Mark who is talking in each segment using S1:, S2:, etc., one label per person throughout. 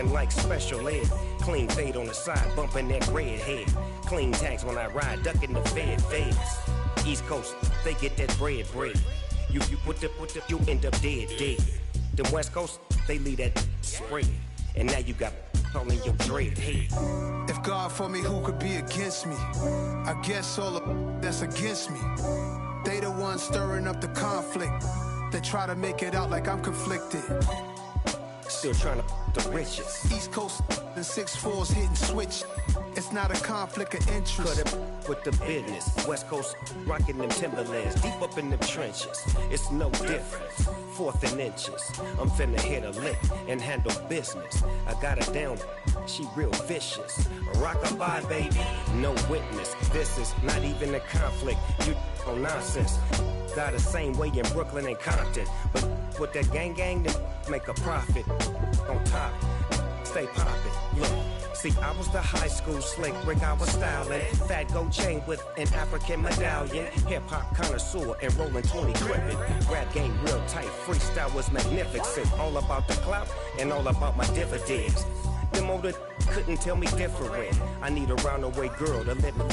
S1: looking like special ed. Clean fade on the side, bumping that red head. Clean tags when I ride, ducking the feds. East Coast, they get that bread. You you end up dead. The West Coast, they leave that spread. And now you got calling your dread head.
S2: If God for me, who could be against me? I guess all of that's against me. They the ones stirring up the conflict. They try to make it out like I'm conflicted.
S1: Still trying to the riches.
S2: East Coast and 6'4s hitting switch. It's not a conflict of interest.
S1: Cut it with the business. West Coast rocking them Timberlands, deep up in them trenches. It's no difference. 4th and inches. I'm finna hit a lick and handle business. I got her down. She real vicious. Rock-a-bye, baby. No witness. This is not even a conflict. You on nonsense. Got the same way in Brooklyn and Compton. But with that gang, then make a profit. On top, stay poppin'. Look, see, I was the high school slick Rick, I was styling. Fat gold chain with an African medallion. Hip-hop connoisseur and rolling 20 crippin'. Rap game real tight, freestyle was magnificent. All about the clout and all about my dividends. Them older couldn't tell me different. I need a roundaway girl to let me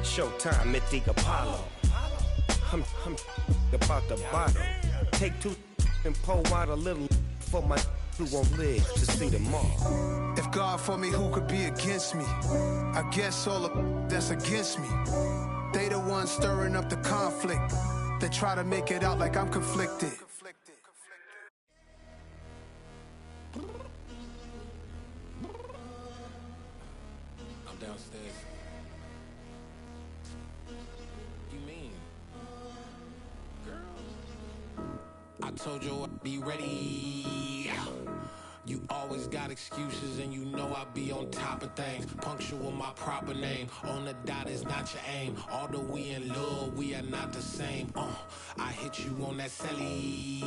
S1: Showtime, Mythic Apollo. I'm about the bottom. Take 2 and pour out a little for my who won't live to see tomorrow.
S2: If God for me, who could be against me? I guess all of that's against me. They the ones stirring up the conflict. They try to make it out like I'm conflicted.
S3: I'm downstairs. You mean? Girl, I told you I'd be ready. You always got excuses and you know I be on top of things. Punctual my proper name. On the dot is not your aim. Although we in love, we are not the same. I hit you on that celly.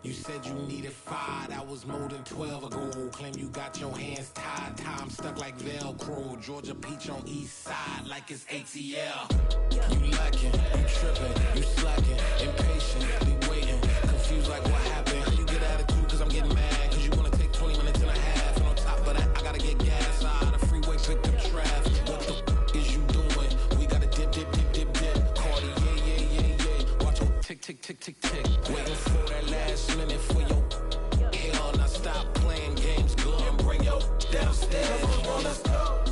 S3: You said you needed 5, that was more than 12 ago. Claim you got your hands tied, time stuck like Velcro. Georgia Peach on east side like it's ATL. You lacking, you tripping, you slacking, impatient, be waiting, confused like what happened. How you get attitude cause I'm getting mad, cause you wanna take 20 minutes and a half. And on top of that, I gotta get gas out of the freeway, pick up traffic. What the is you doing? We gotta dip. Cardi, yeah. Watch your tick. Waiting for that last minute for your hell. Now stop playing games, go and bring your downstairs. Come on, let's go.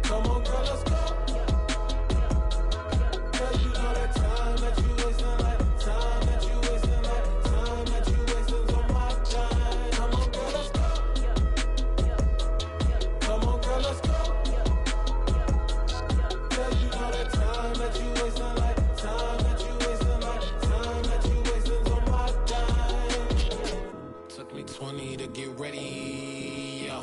S3: Come on, girl, let's go. Cause you know that time that you wasting, like time that you wasting, like time that you wasting on my time. Come on, girl, let's go. Come on, girl, let's go. Cause you know that time that you wasting, like time that you wasting, like time that you wasting on my time. Took me 20 to get ready, yo.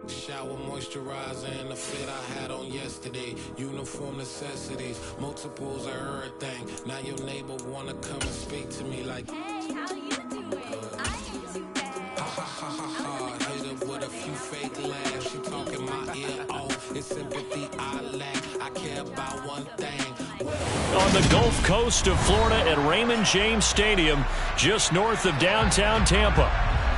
S3: Shower, moisturizer, and the fit I had on yesterday. Uniform necessities, multiples of everything. Now your neighbor wanna come and speak to me like,
S4: Hey, how you doing? I ain't too bad.
S3: ha. Hit her with a few fake laughs. She talking my ear off. It's sympathy I lack. I care about one thing.
S5: On the Gulf Coast of Florida at Raymond James Stadium, just north of downtown Tampa.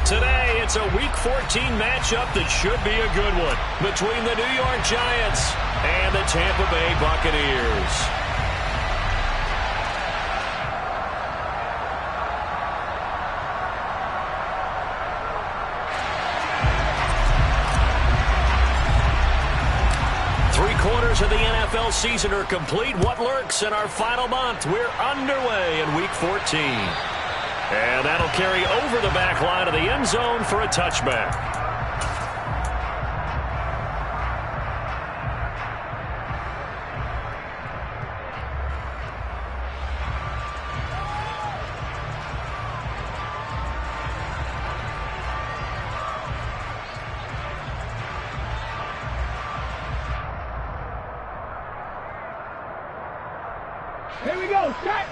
S5: Today, it's a Week 14 matchup that should be a good one between the New York Giants and the Tampa Bay Buccaneers. Three-quarters of the NFL season are complete. What lurks in our final month? We're underway in Week 14. And that'll carry over the back line of the end zone for a touchback.
S6: Here we go, set!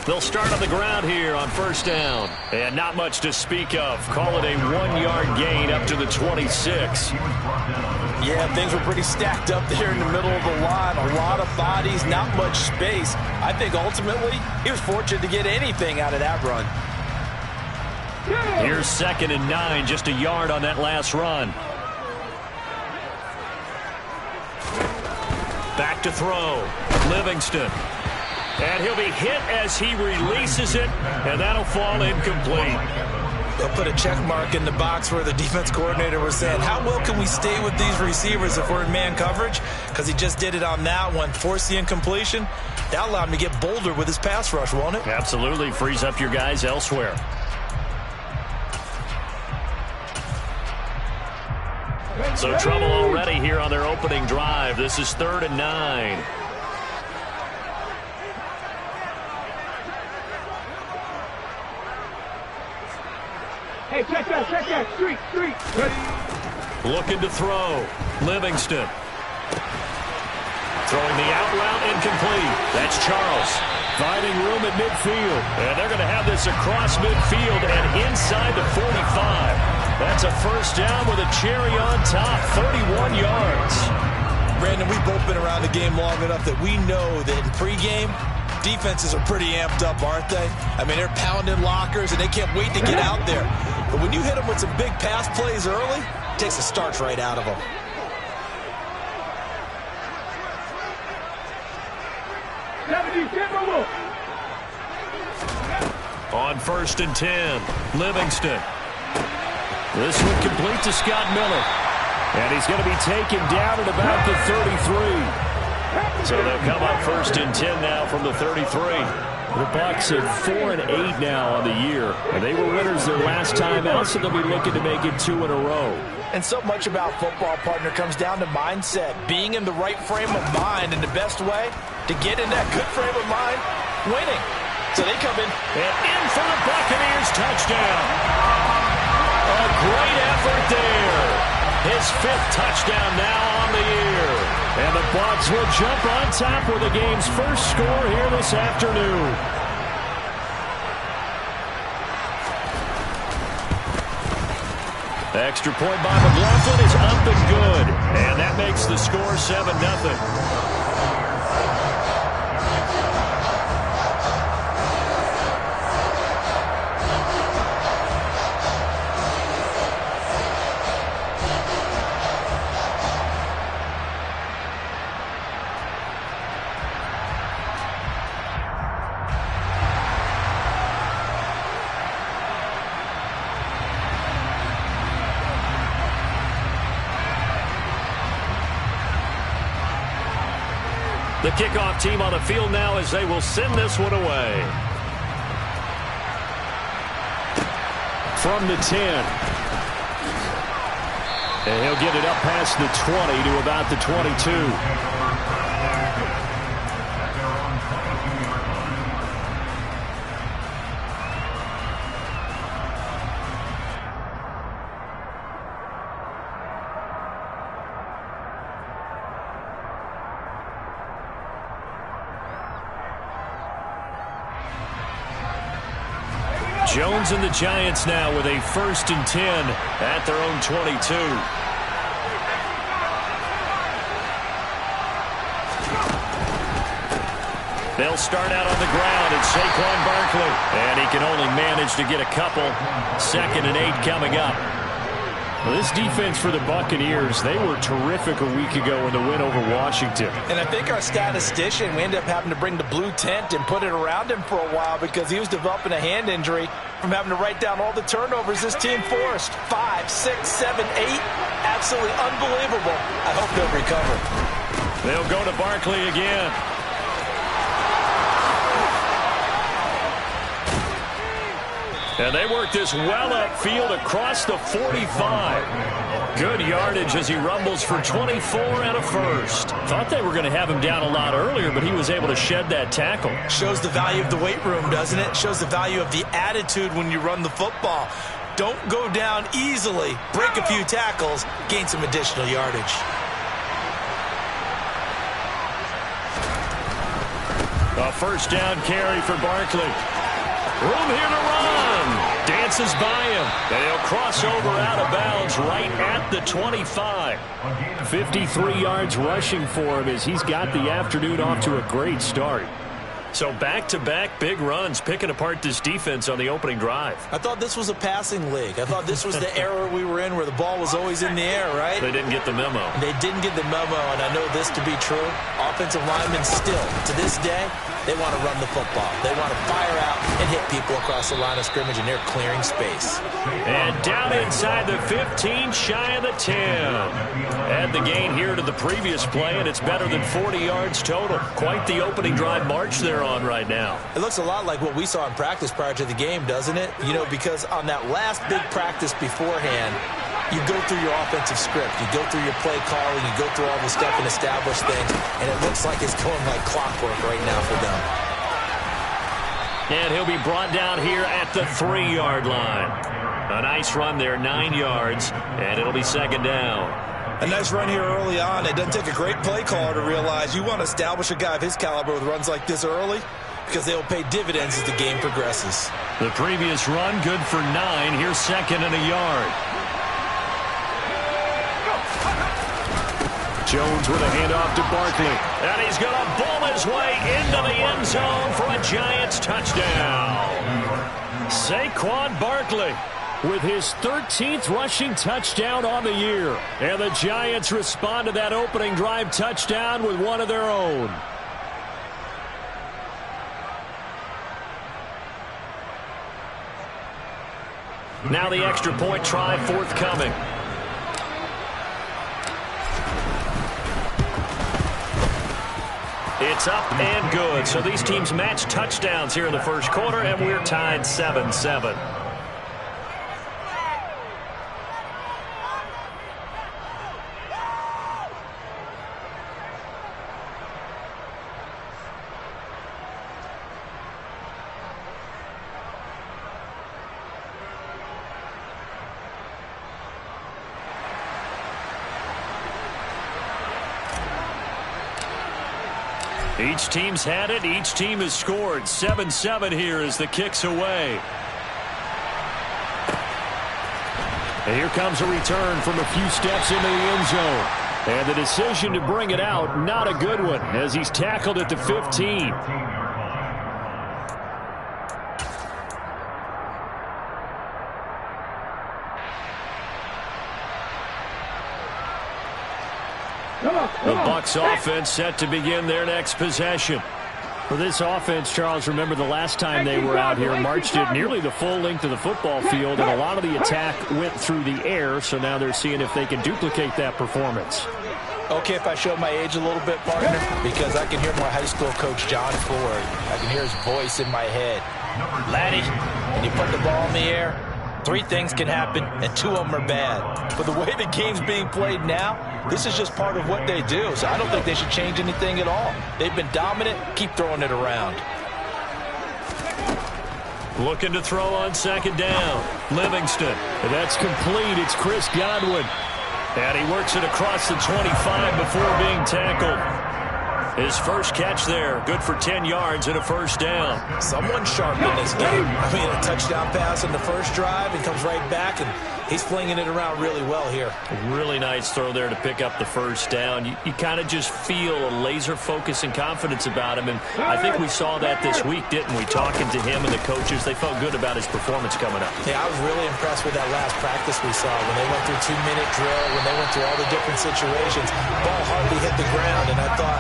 S5: They'll start on the ground here on first down. And not much to speak of. Call it a 1-yard gain up to the 26.
S7: Yeah, things were pretty stacked up there in the middle of the line. A lot of bodies, not much space. I think ultimately he was fortunate to get anything out of that run.
S5: Here's 2nd and 9, just a yard on that last run. Back to throw. Livingston. And he'll be hit as he releases it, and that'll fall incomplete.
S7: They'll put a check mark in the box where the defense coordinator was saying, how well can we stay with these receivers if we're in man coverage? Because he just did it on that one, forced the incompletion. That allowed him to get bolder with his pass rush, won't it?
S5: Absolutely. Frees up your guys elsewhere. So trouble already here on their opening drive. This is 3rd and 9.
S6: Hey, check that, street.
S5: Looking to throw. Livingston. Throwing the out route incomplete. That's Charles. Finding room at midfield. And they're going to have this across midfield and inside the 45. That's a first down with a cherry on top. 31 yards.
S7: Brandon, we've both been around the game long enough that we know that in pregame, defenses are pretty amped up, aren't they? I mean, they're pounding lockers, and they can't wait to get out there. But when you hit them with some big pass plays early, it takes the starch right out of them.
S5: On 1st and 10, Livingston. This one complete to Scott Miller. And he's going to be taken down at about the 33. So they'll come up 1st and 10 now from the 33. The Bucs at 4 and 8 now on the year. And they were winners their last time out, so they'll be looking to make it 2 in a row.
S7: And so much about football, partner, comes down to mindset. Being in the right frame of mind, and the best way to get in that good frame of mind, winning. So they come in.
S5: And in for the Buccaneers, touchdown. A great effort there. His 5th touchdown now on the year. And the Bucs will jump on top with the game's first score here this afternoon. The extra point by McLaughlin is up and good. And that makes the score 7-0. The kickoff team on the field now as they will send this one away. From the 10. And he'll get it up past the 20 to about the 22. Jones and the Giants now with a 1st and 10 at their own 22. They'll start out on the ground at Saquon Barkley. And he can only manage to get a couple. 2nd and 8 coming up. Well, this defense for the Buccaneers, they were terrific a week ago in the win over Washington.
S7: And I think our statistician, we ended up having to bring the blue tent and put it around him for a while because he was developing a hand injury from having to write down all the turnovers this team forced. 5, 6, 7, 8. Absolutely unbelievable. I hope they'll recover.
S5: They'll go to Barkley again. And they work this well upfield across the 45. Good yardage as he rumbles for 24 and a first. Thought they were going to have him down a lot earlier, but he was able to shed that tackle.
S7: Shows the value of the weight room, doesn't it? Shows the value of the attitude when you run the football. Don't go down easily. Break a few tackles. Gain some additional yardage.
S5: A first down carry for Barkley. Room here to run. dances by him, and he'll cross over out of bounds right at the 25. 53 yards rushing for him as he's got the afternoon off to a great start. So back-to-back big runs, picking apart this defense on the opening drive.
S7: I thought this was a passing league. I thought this was the era we were in where the ball was always in the air, right?
S5: They didn't get the memo.
S7: They didn't get the memo, and I know this to be true. Offensive linemen still, to this day, they want to run the football. They want to fire out and hit people across the line of scrimmage, and they're clearing space.
S5: And down inside the 15, shy of the 10. Add the gain here to the previous play, and it's better than 40 yards total. Quite the opening drive march they're on right now.
S7: It looks a lot like what we saw in practice prior to the game, doesn't it? You know, because on that last big practice beforehand, you go through your offensive script, you go through your play calling, you go through all the stuff and establish things, and it looks like it's going like clockwork right now for them.
S5: And he'll be brought down here at the 3-yard line. A nice run there, 9 yards, and it'll be second down.
S7: A nice run here early on. It doesn't take a great play caller to realize you want to establish a guy of his caliber with runs like this early because they'll pay dividends as the game progresses.
S5: The previous run, good for 9. Here's second and a yard. Jones with a handoff to Barkley. And he's going to bull his way into the end zone for a Giants touchdown. Saquon Barkley with his 13th rushing touchdown on the year. And the Giants respond to that opening drive touchdown with one of their own. Now the extra point try forthcoming. It's up and good. So these teams match touchdowns here in the first quarter, and we're tied 7-7. Each team's had it. Each team has scored. 7-7 here as the kick's away. And here comes a return from a few steps into the end zone. And the decision to bring it out, not a good one, as he's tackled at the 15. The Bucs offense set to begin their next possession. For this offense, Charles, remember the last time they were out here, marched it nearly the full length of the football field, and a lot of the attack went through the air, so now they're seeing if they can duplicate that performance.
S7: Okay, if I show my age a little bit, partner, because I can hear my high school coach, John Ford. I can hear his voice in my head. Laddie, when you put the ball in the air, 3 things can happen, and 2 of them are bad. But the way the game's being played now, this is just part of what they do. So I don't think they should change anything at all. They've been dominant. Keep throwing it around.
S5: Looking to throw on second down. Livingston. And that's complete. It's Chris Godwin. And he works it across the 25 before being tackled. His first catch there, good for 10 yards and a first down.
S7: Someone sharp in this game. I mean, a touchdown pass on the first drive and comes right back, and he's flinging it around really well here.
S5: Really nice throw there to pick up the first down. You kind of just feel a laser focus and confidence about him, and I think we saw that this week, didn't we? Talking to him and the coaches, they felt good about his performance coming up.
S7: Yeah, I was really impressed with that last practice we saw when they went through 2-minute drill, when they went through all the different situations. Ball hardly hit the ground, and I thought,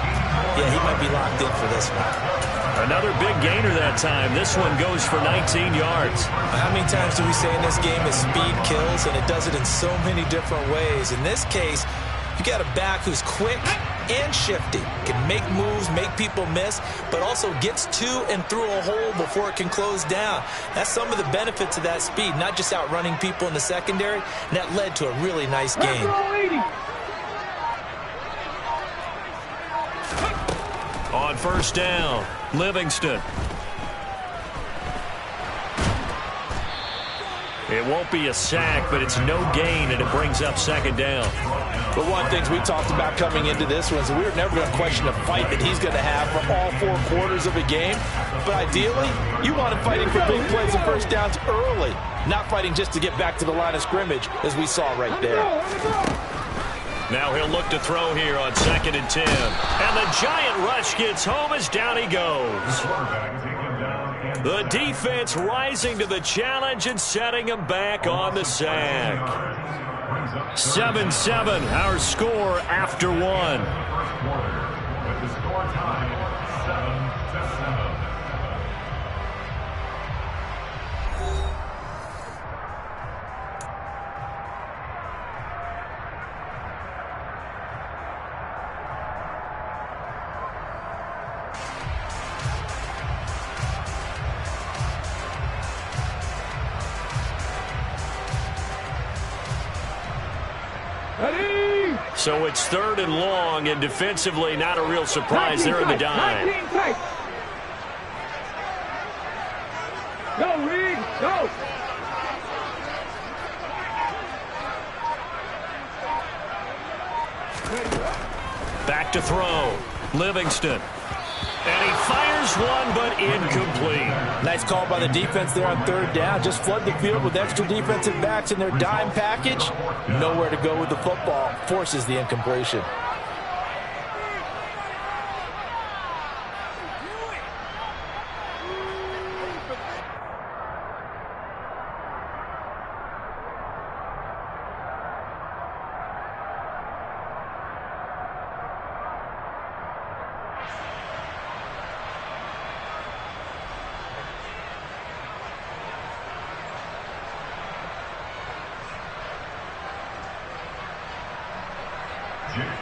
S7: yeah, he might be locked in for this one.
S5: Another big gainer that time. This one goes for 19 yards.
S7: How many times do we say in this game is speed kills, and it does it in so many different ways. In this case, you got a back who's quick and shifty, can make moves, make people miss, but also gets to and through a hole before it can close down. That's some of the benefits of that speed, not just outrunning people in the secondary, and that led to a really nice game.
S5: On first down, Livingston. It won't be a sack, but it's no gain, and it brings up second down.
S7: But one of the things we talked about coming into this was we were never going to question the fight that he's going to have for all 4 quarters of a game. But ideally, you want him fighting for big plays and first downs early, not fighting just to get back to the line of scrimmage, as we saw right there.
S5: Now he'll look to throw here on 2nd and 10. And the giant rush gets home as down he goes. The defense rising to the challenge and setting him back on the sack. 7-7, our score after 1.
S8: With the score tied 7-7.
S5: So it's 3rd and long, and defensively not a real surprise there in the dime.
S6: Go, Reed, go!
S5: Back to throw. Livingston. And he fires one, but incomplete.
S7: Nice call by the defense there on 3rd down. Just flood the field with extra defensive backs in their dime package. Nowhere to go with the football. Forces the incompletion.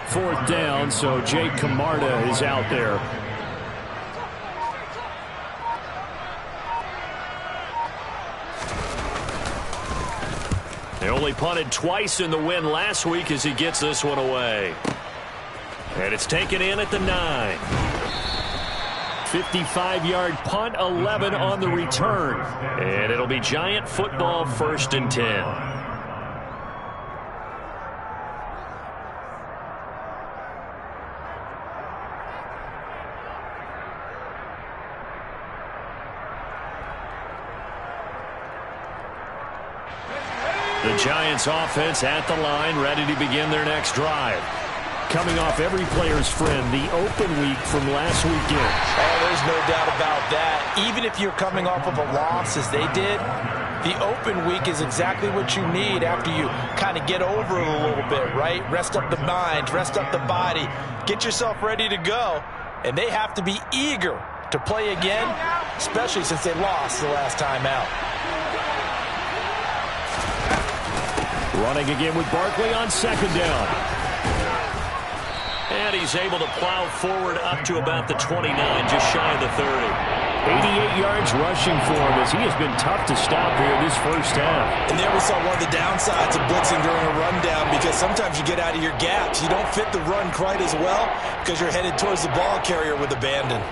S5: Fourth down, so Jake Camarda is out there. They only punted twice in the win last week as he gets this one away. And it's taken in at the 9. 55-yard punt, 11 on the return. And it'll be Giant football, 1st and 10. The Giants offense at the line, ready to begin their next drive. Coming off every player's friend, the open week from last weekend.
S7: Oh, there's no doubt about that. Even if you're coming off of a loss as they did, the open week is exactly what you need after you kind of get over it a little bit, right? Rest up the mind, rest up the body, get yourself ready to go. And they have to be eager to play again, especially since they lost the last time out.
S5: Running again with Barkley on 2nd down. And he's able to plow forward up to about the 29, just shy of the 30. 88 yards rushing for him as he has been tough to stop here this first half.
S7: And there we saw one of the downsides of blitzing during a rundown, because sometimes you get out of your gaps. You don't fit the run quite as well because you're headed towards the ball carrier with abandon.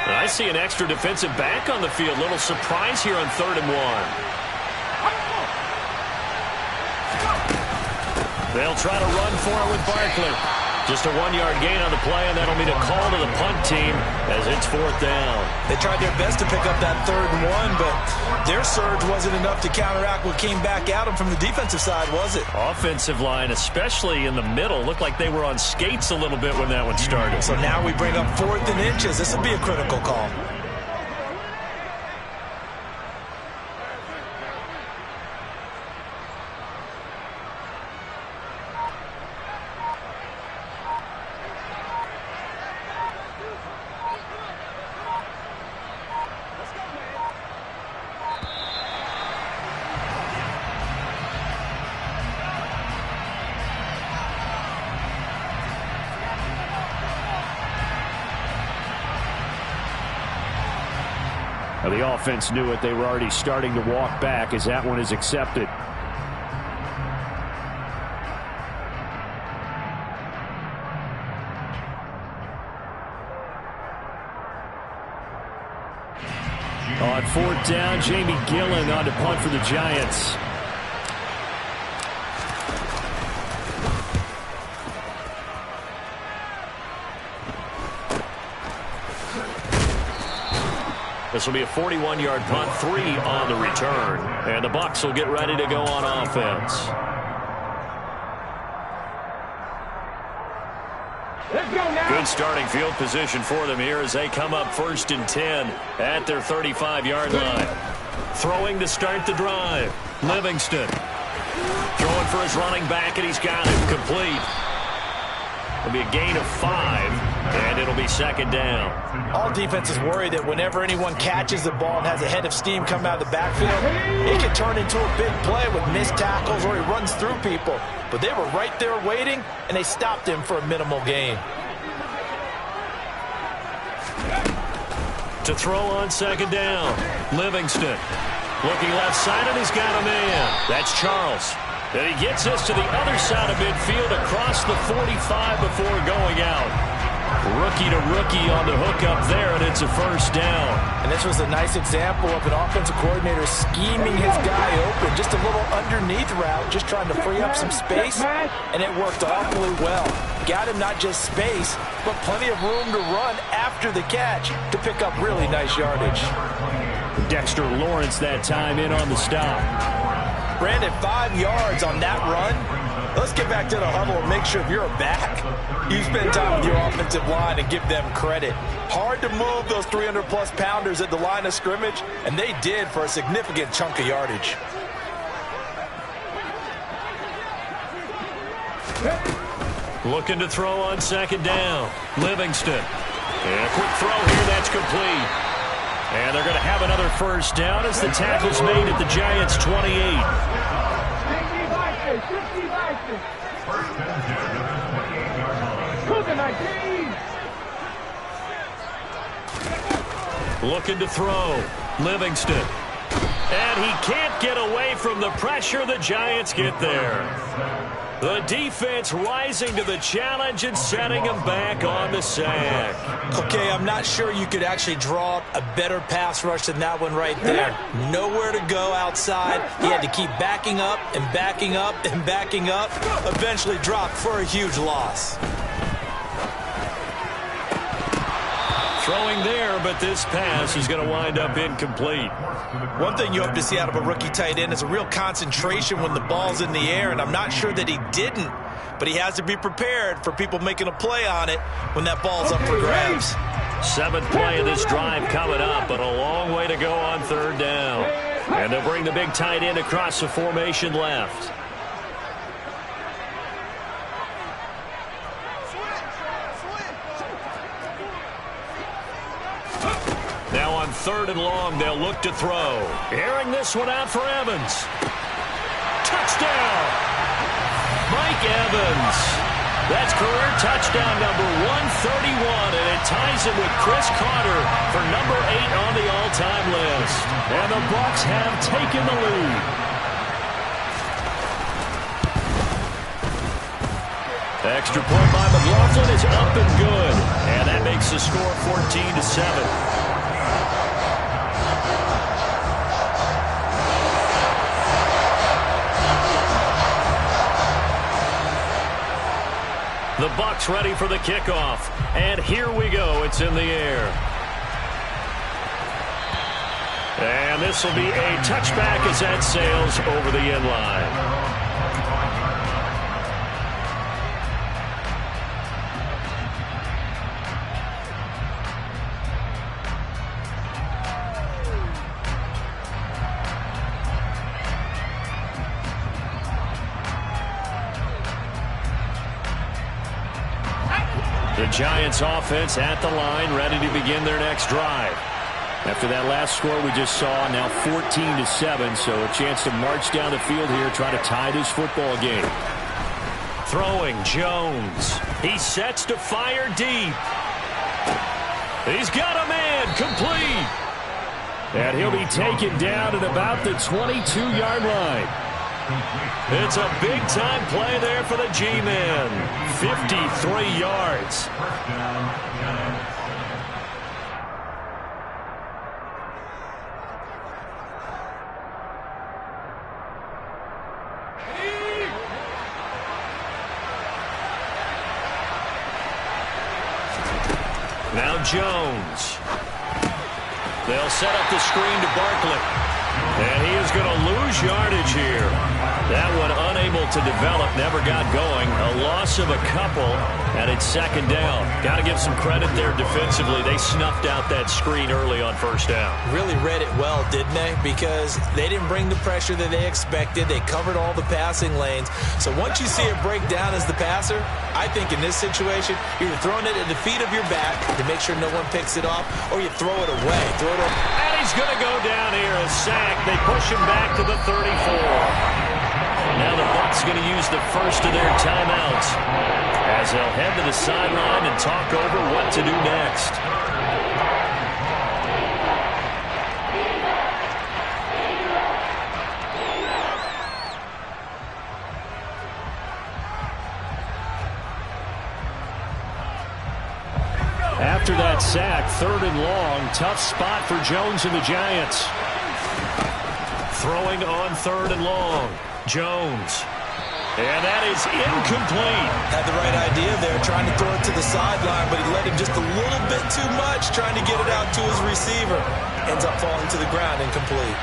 S5: I see an extra defensive back on the field. Little surprise here on 3rd and 1. They'll try to run for it with Barkley. Just a 1-yard gain on the play, and that'll mean a call to the punt team as it's 4th down.
S7: They tried their best to pick up that 3rd and 1, but their surge wasn't enough to counteract what came back at them from the defensive side, was it?
S5: Offensive line, especially in the middle, looked like they were on skates a little bit when that one started.
S7: So now we bring up 4th and inches. This will be a critical call.
S5: The offense knew it. They were already starting to walk back as that one is accepted. 4th down. Jamie Gillen on to punt for the Giants. This will be a 41-yard punt, 3 on the return. And the Bucs will get ready to go on offense.
S6: Let's go now.
S5: Good starting field position for them here as they come up 1st and 10 at their 35-yard line. Throwing to start the drive. Livingston. Throwing for his running back, and he's got it. Complete. It'll be a gain of 5, and it'll be 2nd down.
S7: All defenses worry that whenever anyone catches the ball and has a head of steam come out of the backfield, it can turn into a big play with missed tackles or he runs through people. But they were right there waiting, and they stopped him for a minimal gain.
S5: To throw on 2nd down, Livingston. Looking left side, and he's got a man. That's Charles. And he gets us to the other side of midfield across the 45 before going out. Rookie to rookie on the hook up there, and it's a 1st down.
S7: And this was a nice example of an offensive coordinator scheming his guy open. Just a little underneath route, just trying to free up some space, and it worked awfully well. Got him not just space, but plenty of room to run after the catch to pick up really nice yardage.
S5: Dexter Lawrence that time in on the stop.
S7: Brandon, 5 yards on that run. Let's get back to the huddle and make sure if you're a back, you spend time with your offensive line and give them credit. Hard to move those 300-plus pounders at the line of scrimmage, and they did for a significant chunk of yardage.
S5: Looking to throw on 2nd down. Livingston. And a quick throw here, that's complete. And they're going to have another 1st down as the tackle's made at the Giants' 28. Looking to throw. Livingston. And he can't get away from the pressure. The Giants get there. The defense rising to the challenge and setting him back on the sack.
S7: Okay, I'm not sure you could actually draw up a better pass rush than that one right there. Nowhere to go outside. He had to keep backing up and backing up and backing up. Eventually dropped for a huge loss.
S5: Throwing there, but this pass is going to wind up incomplete.
S7: One thing you hope to see out of a rookie tight end is a real concentration when the ball's in the air, and I'm not sure that he didn't, but he has to be prepared for people making a play on it when that ball's up for grabs.
S5: 7th play of this drive coming up, but a long way to go on 3rd down. And they'll bring the big tight end across the formation left. Now on 3rd and long, they'll look to throw. Airing this one out for Evans. Touchdown! Mike Evans. That's career touchdown number 131, and it ties him with Chris Carter for number 8 on the all-time list. And the Bucs have taken the lead. Extra point by McLaughlin is up and good, and that makes the score 14-7. The Bucs ready for the kickoff. And here we go. It's in the air. And this will be a touchback as that sails over the end line. The Giants offense at the line, ready to begin their next drive. After that last score we just saw, now 14-7, so a chance to march down the field here, try to tie this football game. Throwing, Jones. He sets to fire deep. He's got a man, complete. And he'll be taken down at about the 22-yard line. It's a big-time play there for the G-Men. 53 yards. Jones. They'll set up the screen to Barkley. And he is going to lose yardage here. That one unable to develop, never got going. A loss of a couple, and it's second down. Got to give some credit there defensively. They snuffed out that screen early on first down.
S7: Really read it well, didn't they? Because they didn't bring the pressure that they expected. They covered all the passing lanes. So once you see it break down as the passer, I think in this situation, you're either throwing it at the feet of your back to make sure no one picks it off, or you throw it away.
S5: And he's going to go down here, a sack. They push him back to the 34. Now the Bucs going to use the first of their timeouts as they'll head to the sideline and talk over what to do next. After that sack, 3rd and long, tough spot for Jones and the Giants. Throwing on 3rd and long. Jones. And that is incomplete.
S7: Had the right idea there, trying to throw it to the sideline, but he let him just a little bit too much, trying to get it out to his receiver. Ends up falling to the ground, incomplete.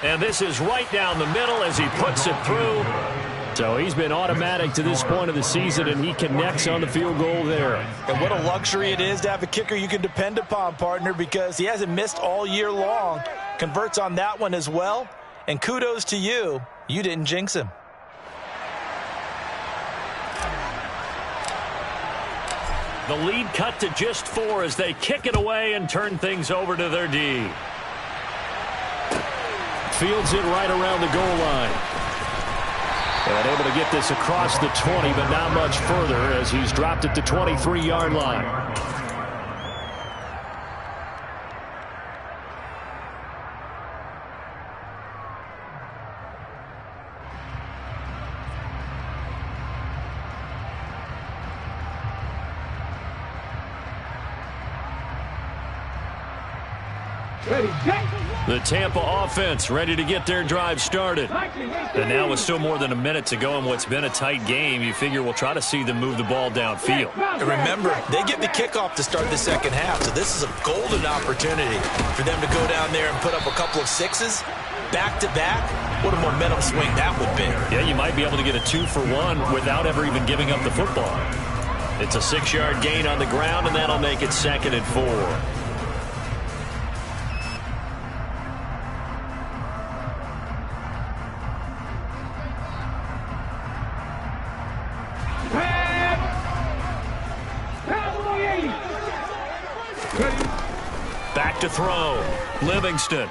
S5: And this is right down the middle as he puts it through. So he's been automatic to this point of the season, and he connects on the field goal there.
S7: And what a luxury it is to have a kicker you can depend upon, partner, because he hasn't missed all year long. Converts on that one as well. And kudos to you. You didn't jinx him.
S5: The lead cut to just 4 as they kick it away and turn things over to their D. Fields it right around the goal line. And able to get this across the 20, but not much further as he's dropped it to 23-yard line.
S6: Ready, set.
S5: The Tampa offense ready to get their drive started. And now with still more than a minute to go in what's been a tight game, you figure we'll try to see them move the ball downfield.
S7: And remember, they get the kickoff to start the second half, so this is a golden opportunity for them to go down there and put up a couple of sixes back-to-back. What a momentum swing that would be.
S5: Yeah, you might be able to get a 2-for-1 without ever even giving up the football. It's a 6-yard gain on the ground, and that'll make it 2nd and 4. Back to throw. Livingston.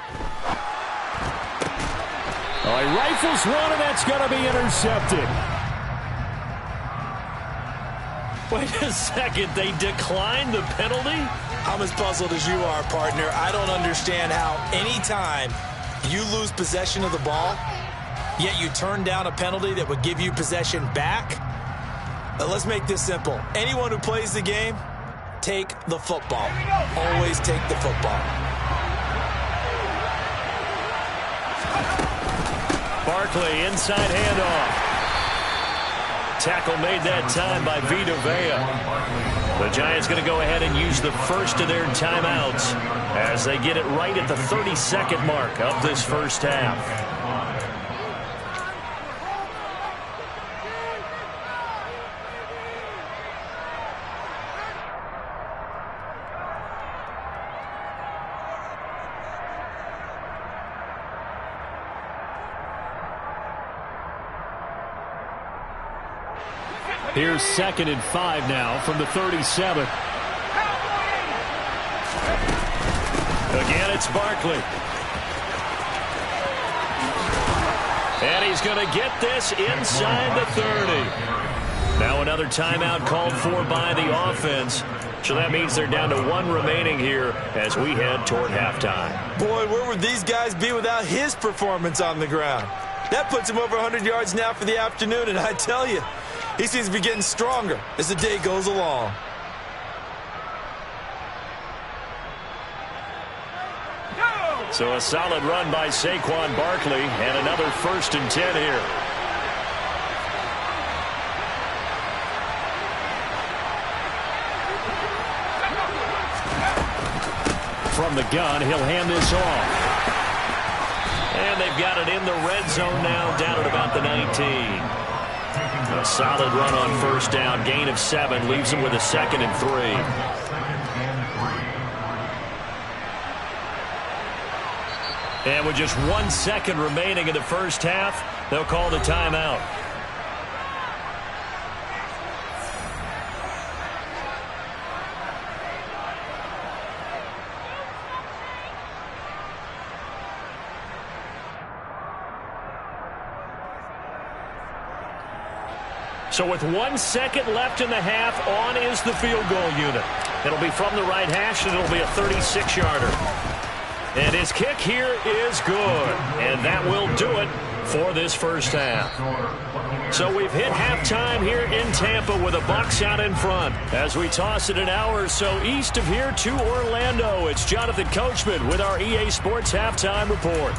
S5: Oh, he rifles one, and that's going to be intercepted. Wait a second. They declined the penalty?
S7: I'm as puzzled as you are, partner. I don't understand how any time you lose possession of the ball, yet you turn down a penalty that would give you possession back. Now, let's make this simple. Anyone who plays the game, take the football. Always take the football.
S5: Barkley, inside handoff. Tackle made that time by Vita Vea. The Giants going to go ahead and use the first of their timeouts as they get it right at the 30-second mark of this first half. Here's 2nd and 5 now from the 37. Again, it's Barkley. And he's going to get this inside the 30. Now another timeout called for by the offense. So that means they're down to 1 remaining here as we head toward halftime.
S7: Boy, where would these guys be without his performance on the ground? That puts him over 100 yards now for the afternoon, and I tell you, he seems to be getting stronger as the day goes along.
S5: So a solid run by Saquon Barkley and another 1st and 10 here. From the gun, he'll hand this off. And they've got it in the red zone now, down at about the 19. A solid run on 1st down, gain of 7, leaves them with a 2nd and 3. And with just 1 second remaining in the first half, they'll call the timeout. So with 1 second left in the half, on is the field goal unit. It'll be from the right hash, and it'll be a 36-yarder. And his kick here is good. And that will do it for this first half. So we've hit halftime here in Tampa with the Bucs out in front. As we toss it an hour or so east of here to Orlando, it's Jonathan Coachman with our EA Sports Halftime Report.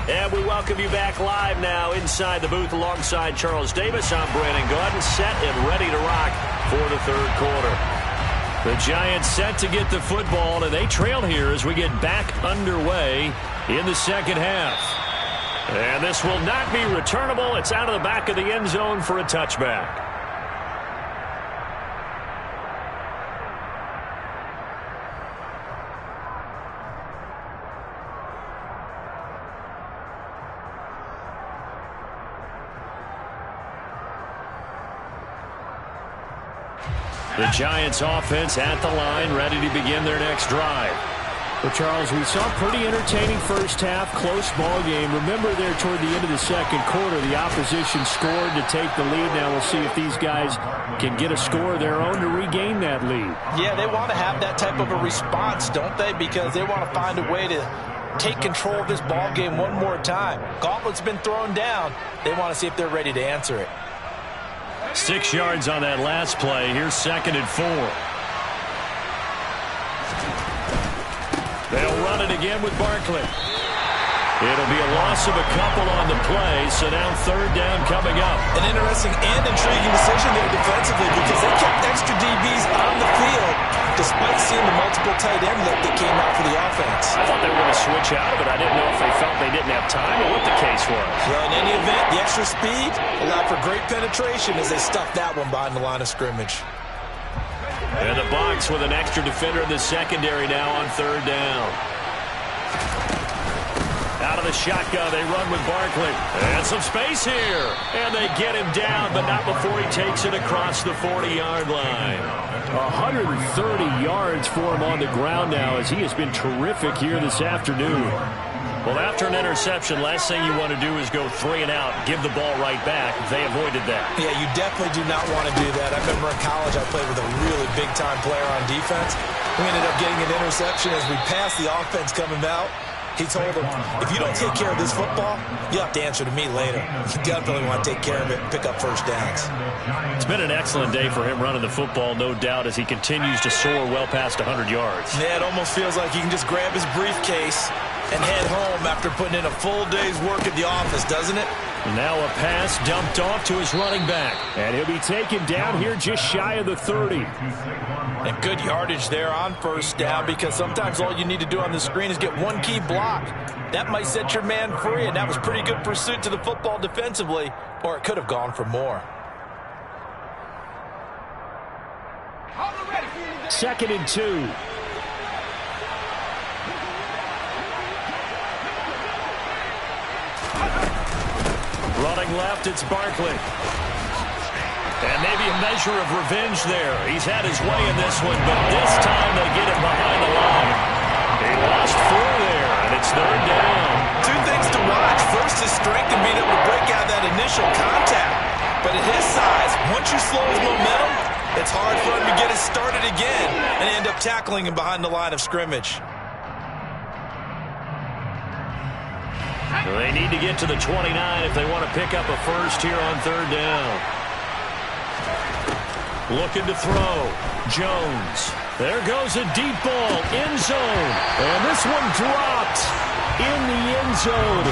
S5: And we welcome you back live now inside the booth alongside Charles Davis. I'm Brandon Gaudin, set and ready to rock for the 3rd quarter. The Giants set to get the football, and they trail here as we get back underway in the 2nd half. And this will not be returnable. It's out of the back of the end zone for a touchback. The Giants offense at the line, ready to begin their next drive.
S9: Well, Charles, we saw a pretty entertaining first half, close ball game. Remember there toward the end of the 2nd quarter, the opposition scored to take the lead. Now we'll see if these guys can get a score of their own to regain that lead.
S7: Yeah, they want to have that type of a response, don't they? Because they want to find a way to take control of this ball game one more time. Gauntlet's been thrown down. They want to see if they're ready to answer it.
S5: 6 yards on that last play. Here's 2nd and 4. They'll run it again with Barkley. It'll be a loss of a couple on the play, so now 3rd down coming up.
S7: An interesting and intriguing decision there defensively because they kept extra DBs on the field despite seeing the multiple tight end look that came out for the offense.
S5: I thought they were going to switch out of it. I didn't know if they felt they didn't have time or what the case was.
S7: Well, in any event, the extra speed allowed for great penetration as they stuffed that one behind the line of scrimmage.
S5: And the Bucs with an extra defender in the secondary now on 3rd down. Out of the shotgun, they run with Barkley. And some space here. And they get him down, but not before he takes it across the 40-yard line.
S9: 130 yards for him on the ground now as he has been terrific here this afternoon.
S5: Well, after an interception, last thing you want to do is go 3 and out, give the ball right back. They avoided that.
S7: Yeah, you definitely do not want to do that. I remember in college I played with a really big-time player on defense. We ended up getting an interception as we passed the offense coming out. He told him, if you don't take care of this football, you have to answer to me later. You definitely want to take care of it and pick up first downs.
S5: It's been an excellent day for him running the football, no doubt, as he continues to soar well past 100 yards.
S7: Yeah, it almost feels like he can just grab his briefcase and head home after putting in a full day's work at the office, doesn't it?
S5: Now a pass dumped off to his running back.
S9: And he'll be taken down here just shy of the 30.
S7: And good yardage there on first down because sometimes all you need to do on the screen is get one key block. That might set your man free, and that was pretty good pursuit to the football defensively, or it could have gone for more.
S9: 2nd and 2.
S5: Running left, it's Barkley. And maybe a measure of revenge there. He's had his way in this one, but this time they get him behind the line. He lost 4 there, and it's 3rd down.
S7: 2 things to watch first his strength and being able to break out that initial contact. But at his size, once you slow his momentum, it's hard for him to get it started again and end up tackling him behind the line of scrimmage.
S5: They need to get to the 29 if they want to pick up a first here on third down. Looking to throw. Jones. There goes a deep ball. End zone. And this one dropped in the end zone.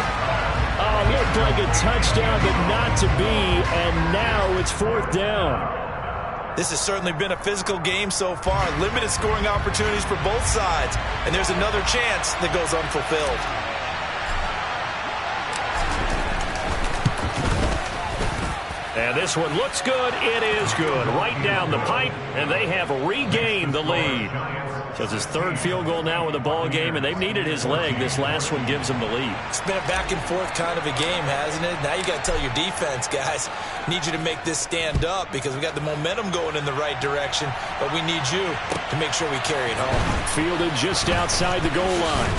S5: Looked like a touchdown, but not to be. And now it's fourth down.
S7: This has certainly been a physical game so far. Limited scoring opportunities for both sides. And there's another chance that goes unfulfilled.
S5: And this one looks good. It is good. Right down the pipe, and they have regained the lead. So it's his third field goal now in the ball game, and they've needed his leg. This last one gives them the lead.
S7: It's been a back-and-forth kind of a game, hasn't it? Now you got to tell your defense, guys, need you to make this stand up because we got the momentum going in the right direction, but we need you to make sure we carry it home.
S5: Fielded just outside the goal line.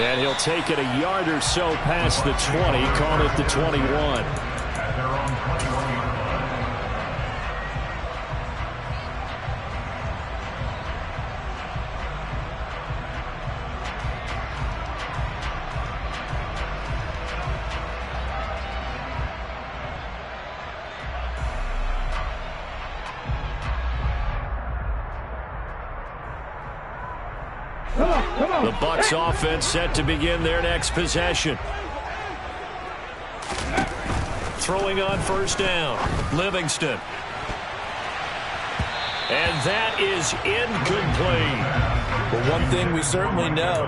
S5: And he'll take it a yard or so past the 20, call it the 21. The Bucs offense set to begin their next possession. Throwing on first down, Livingston. And that is incomplete.
S7: Well, one thing we certainly know,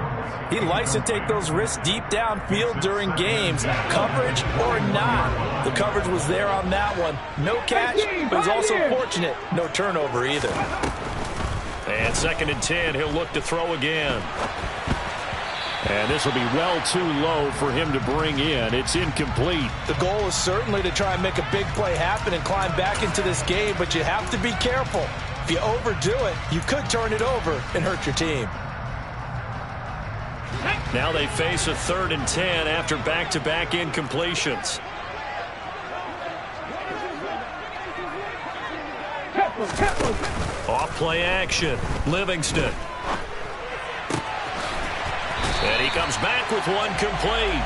S7: he likes to take those risks deep downfield during games, coverage or not. The coverage was there on that one. No catch, but he's also fortunate. No turnover either.
S5: And 2nd and 10, he'll look to throw again. And this will be well too low for him to bring in. It's incomplete.
S7: The goal is certainly to try and make a big play happen and climb back into this game, but you have to be careful. If you overdo it, you could turn it over and hurt your team.
S5: Now they face a 3rd and 10 after back-to-back incompletions. Off play action. Livingston. And he comes back with one complete.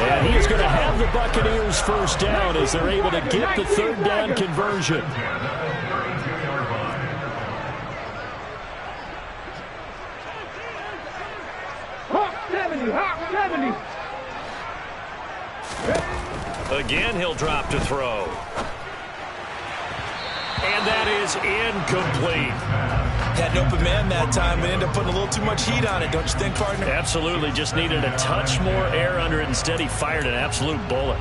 S5: And he's going to have the Buccaneers first down as they're able to get the 3rd down conversion. Again, he'll drop to throw. And that is incomplete.
S7: Had an open man that time, but ended up putting a little too much heat on it, don't you think, partner?
S5: Absolutely. Just needed a touch more air under it. Instead, he fired an absolute bullet.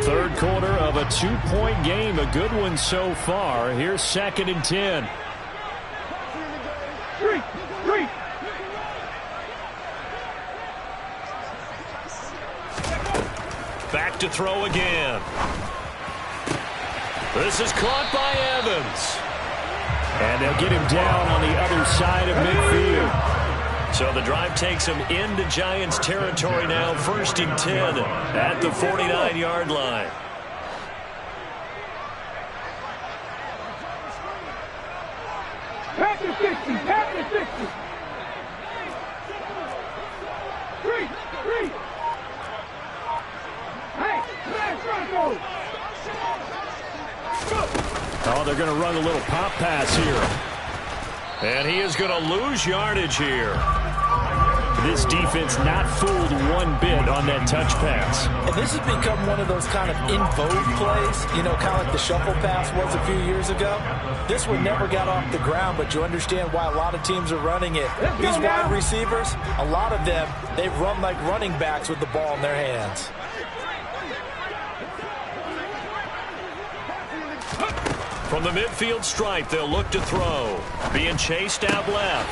S5: Third quarter of a 2-point game. A good one so far. Here's 2nd and 10. Back to throw again. This is caught by Evans. And they'll get him down on the other side of midfield. So the drive takes him into Giants territory now. 1st and 10 at the 49-yard line.
S6: Pack the 60, pack the 60. 3. Hey,
S5: oh, they're going to run a little pop pass here. And he is going to lose yardage here. This defense not fooled one bit on that touch pass.
S7: And this has become one of those kind of in vogue plays, you know, kind of like the shuffle pass was a few years ago. This one never got off the ground, but you understand why a lot of teams are running it. These wide receivers, a lot of them, they run like running backs with the ball in their hands.
S5: From the midfield stripe, they'll look to throw. Being chased out left.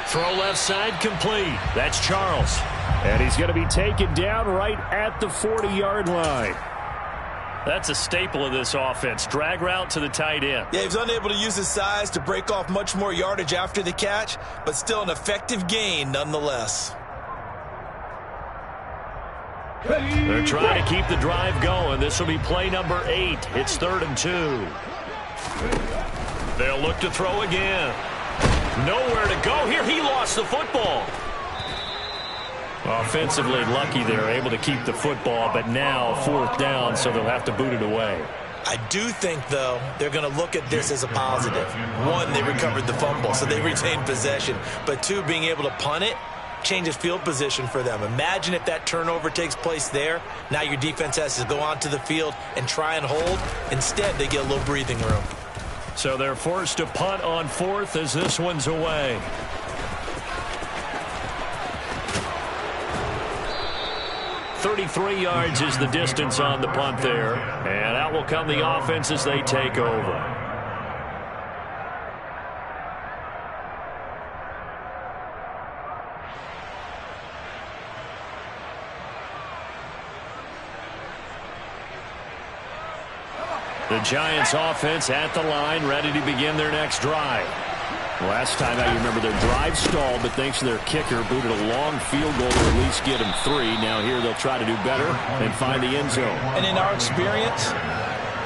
S5: Throw left side complete. That's Charles. And he's going to be taken down right at the 40-yard line. That's a staple of this offense. Drag route to the tight end.
S7: Yeah, he was unable to use his size to break off much more yardage after the catch, but still an effective gain nonetheless.
S5: They're trying to keep the drive going. This will be play number 8. It's 3rd and 2. They'll look to throw again. Nowhere to go here. He lost the football. Offensively lucky they're able to keep the football, but now 4th down, so they'll have to boot it away.
S7: I do think, though, they're going to look at this as a positive. 1, they recovered the fumble, so they retained possession. But 2, being able to punt it changes field position for them. Imagine if that turnover takes place there. Now your defense has to go onto the field and try and hold. Instead, they get a little breathing room.
S5: So they're forced to punt on 4th as this one's away. .33 yards is the distance on the punt there. And out will come the offense as they take over. The Giants offense at the line, ready to begin their next drive. Last time out, you remember their drive stalled, but thanks to their kicker, booted a long field goal to at least get them 3. Now here they'll try to do better and find the end zone.
S7: And in our experience,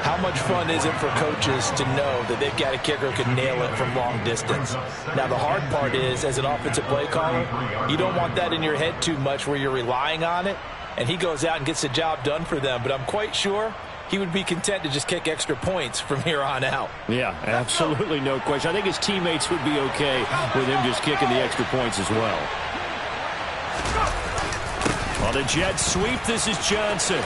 S7: how much fun is it for coaches to know that they've got a kicker who can nail it from long distance? Now the hard part is, as an offensive play caller, you don't want that in your head too much where you're relying on it, and he goes out and gets the job done for them. But I'm quite sure he would be content to just kick extra points from here on out.
S5: Yeah, absolutely no question. I think his teammates would be okay with him just kicking the extra points as well. On the jet sweep, this is Johnson.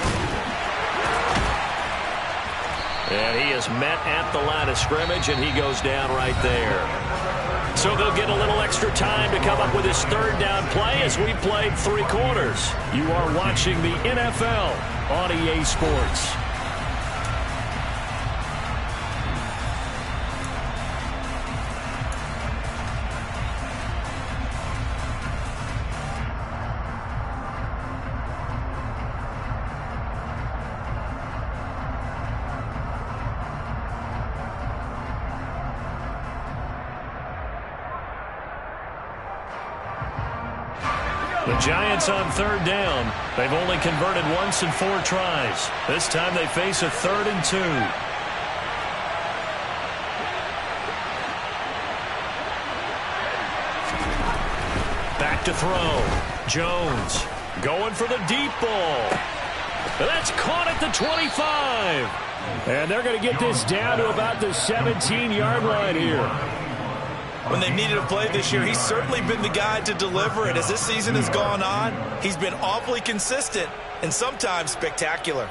S5: And he is met at the line of scrimmage, and he goes down right there. So they'll get a little extra time to come up with his 3rd down play as we played 3 quarters. You are watching the NFL on EA Sports. The Giants on 3rd down. They've only converted once in 4 tries. This time they face a 3rd and 2. Back to throw. Jones going for the deep ball. That's caught at the 25. And they're going to get this down to about the 17-yard line here.
S7: When they needed a play this year, he's certainly been the guy to deliver it. As this season has gone on, he's been awfully consistent and sometimes spectacular.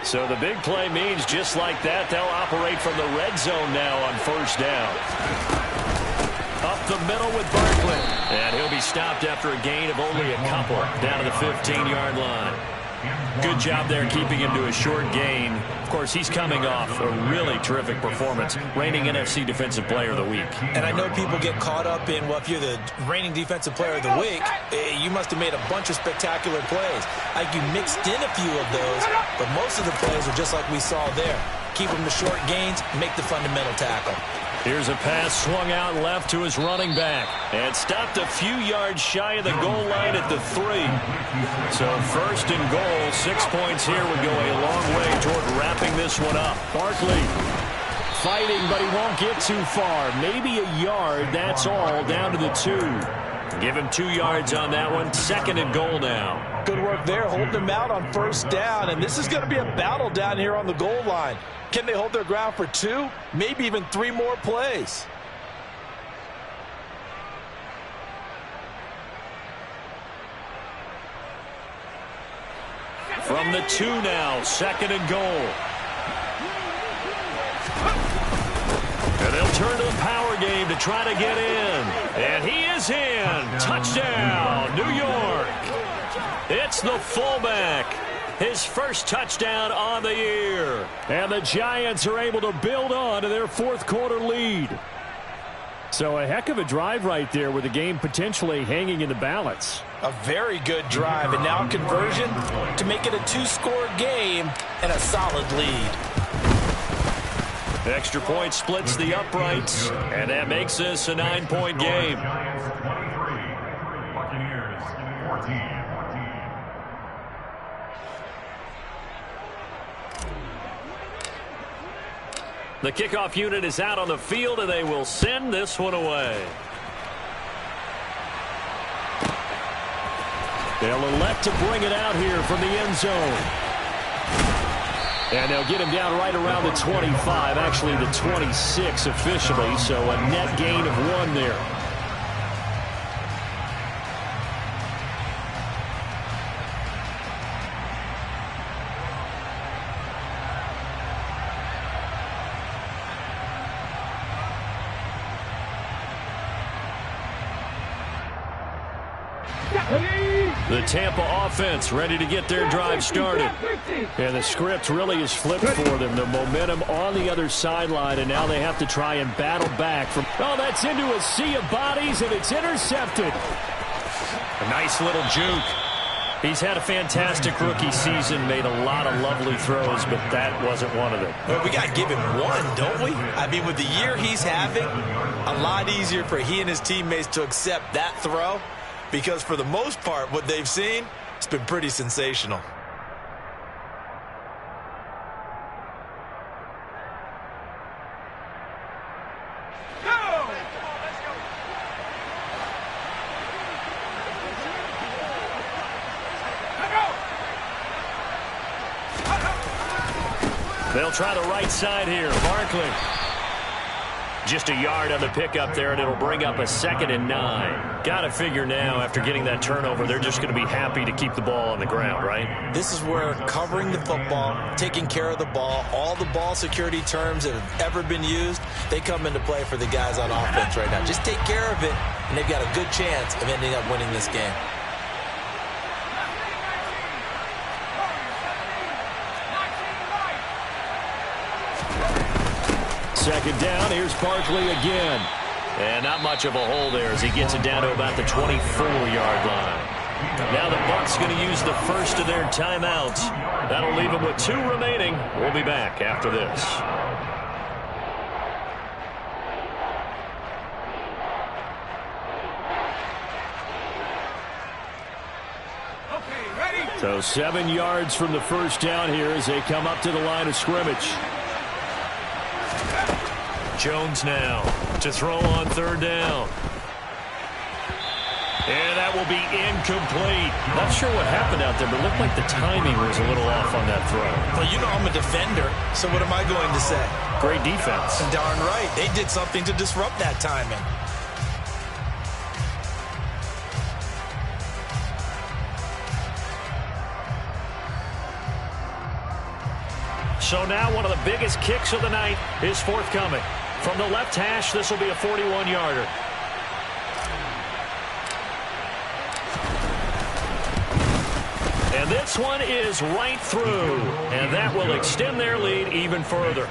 S5: So the big play means just like that, they'll operate from the red zone now on 1st down. Up the middle with Barkley. And he'll be stopped after a gain of only a couple down to the 15-yard line. Good job there keeping him to a short gain. Of course, he's coming off a really terrific performance, reigning NFC Defensive Player of the Week.
S7: And I know people get caught up in, well, if you're the reigning Defensive Player of the Week, you must have made a bunch of spectacular plays. Like you mixed in a few of those, but most of the plays are just like we saw there. Keep them to short gains, make the fundamental tackle.
S5: Here's a pass swung out left to his running back. And stopped a few yards shy of the goal line at the 3. So 1st and goal, 6 points here would go a long way toward wrapping this one up. Barkley fighting, but he won't get too far. Maybe a yard, that's all, down to the 2. Give him 2 yards on that one. 2nd and goal now.
S7: Good work there, holding them out on 1st down. And this is going to be a battle down here on the goal line. Can they hold their ground for 2, maybe even 3 more plays?
S5: From the 2 now, 2nd and goal. And they'll turn to the power game to try to get in. And he is in. Touchdown, New York. It's the fullback. His first touchdown on the year. And the Giants are able to build on to their 4th quarter lead.
S9: So a heck of a drive right there with the game potentially hanging in the balance.
S7: A very good drive, and now conversion to make it a 2-score game and a solid lead.
S5: The extra point splits the uprights, and that makes this a 9-point game.
S8: Giants 23, Buccaneers 14.
S5: The kickoff unit is out on the field, and they will send this one away.
S9: They'll elect to bring it out here from the end zone. And they'll get him down right around the 25, actually the 26 officially, so a net gain of 1 there. The Tampa offense ready to get their drive started. And the script really is flipped for them. The momentum on the other sideline, and now they have to try and battle back. Oh, that's into a sea of bodies, and it's intercepted.
S5: A nice little juke. He's had a fantastic rookie season, made a lot of lovely throws, but that wasn't one of them.
S7: Well, we got to give him one, don't we? I mean, with the year he's having, a lot easier for he and his teammates to accept that throw. Because for the most part, what they've seen, it's been pretty sensational.
S5: They'll try the right side here. Barkley. Just a yard on the pickup there, and it'll bring up a 2nd and 9. Got to figure now, after getting that turnover, they're just going to be happy to keep the ball on the ground, right?
S7: This is where covering the football, taking care of the ball, all the ball security terms that have ever been used, they come into play for the guys on offense right now. Just take care of it, and they've got a good chance of ending up winning this game.
S9: Second down, here's Barkley again.
S5: And not much of a hole there as he gets it down to about the 24-yard line. Now the Bucs going to use the first of their timeouts. That'll leave them with 2 remaining. We'll be back after this.
S9: So 7 yards from the first down here as they come up to the line of scrimmage.
S5: Jones now to throw on 3rd down. And that will be incomplete. Not sure what happened out there, but it looked like the timing was a little off on that throw.
S7: Well, you know I'm a defender, so what am I going to say?
S5: Great defense.
S7: Darn right. They did something to disrupt that timing.
S5: So now one of the biggest kicks of the night is forthcoming. From the left hash, this will be a 41-yarder. And this one is right through. And that will extend their lead even further.